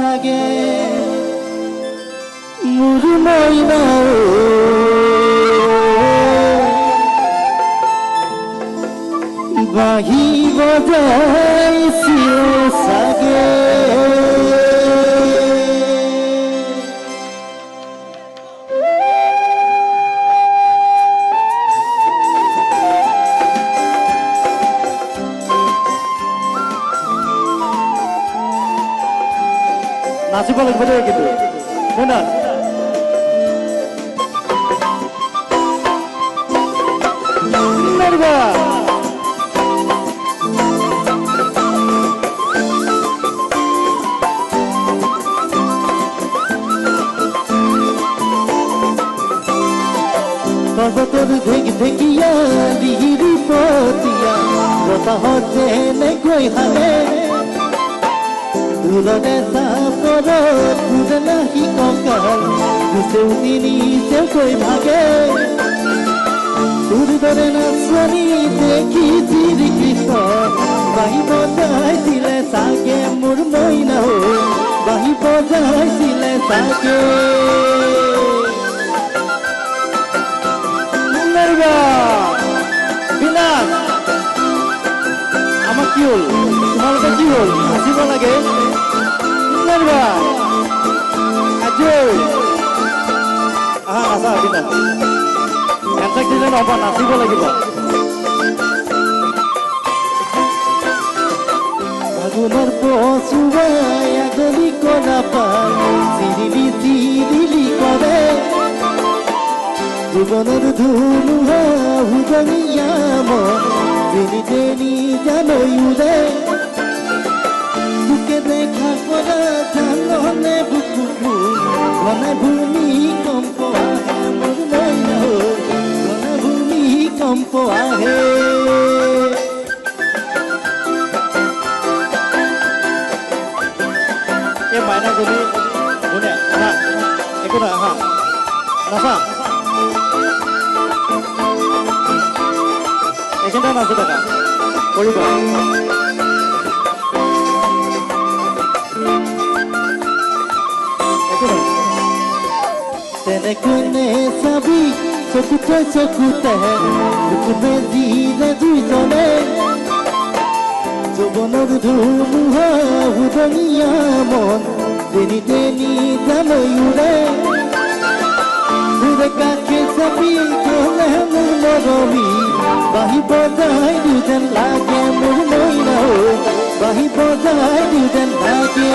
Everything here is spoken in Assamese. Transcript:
লাগে মোৰ মইনা বাঁহী বজাইছিল চাগে নাচিব লাগিব দেই কিন্তু শুনা পৰ্বতৰ ঢেক ঢেকিয়া দিহিৰি পতিয়া বতাহত যেনেকৈ হালে ধুলৰে চাপৰত ঘূৰে কঁকাল গুচেও নিজেকৈ ভাগে তোৰ দৰে নাচনি দেখি শ্ৰীকৃষ্ণ বাঁহী বজাইছিলে চাগে মোৰ মইনা বাঁহী বজাইছিলে চাগে বিনাশ আমাক কি হ'ল তোমালোকে কি হ'ল নাচিব লাগে আহা নাচা বিনাশ এণ্টাক দিলে নহ'ব নাচিব লাগিব ফাগুনৰ পচুৱাই আগলি কৰা পাই চিৰিলি চিৰিলি কৰে জীৱনৰ ধুমুহা উদঙিয়া মন যেনি তেনি জানৈ উৰে বুকে দেখা কৰা জাননে বুকু ঘনে ভূমি কম্প আহে মোৰ মইনা ঘনে ভূমি কম্প আহে এই মাইনাজনী শুনে আহা একো নাই আহা নাচা এইখিনিতে নাচি থাকা কৰিবা তেনেকৈনে চাবি চকুতে চকুতে বুকুমে দিলে দুইজনে যৌৱনৰ ধুমুহা উদঙিয়া মন তেনি তেনি জানৈ উৰে দূৰে কাষে চাবি গ'লে মোৰ মৰমী বাঁহী বজাই দিওঁ যেন লাগে মোৰ মইনা বাঁহী বজাই দিওঁ যেন লাগে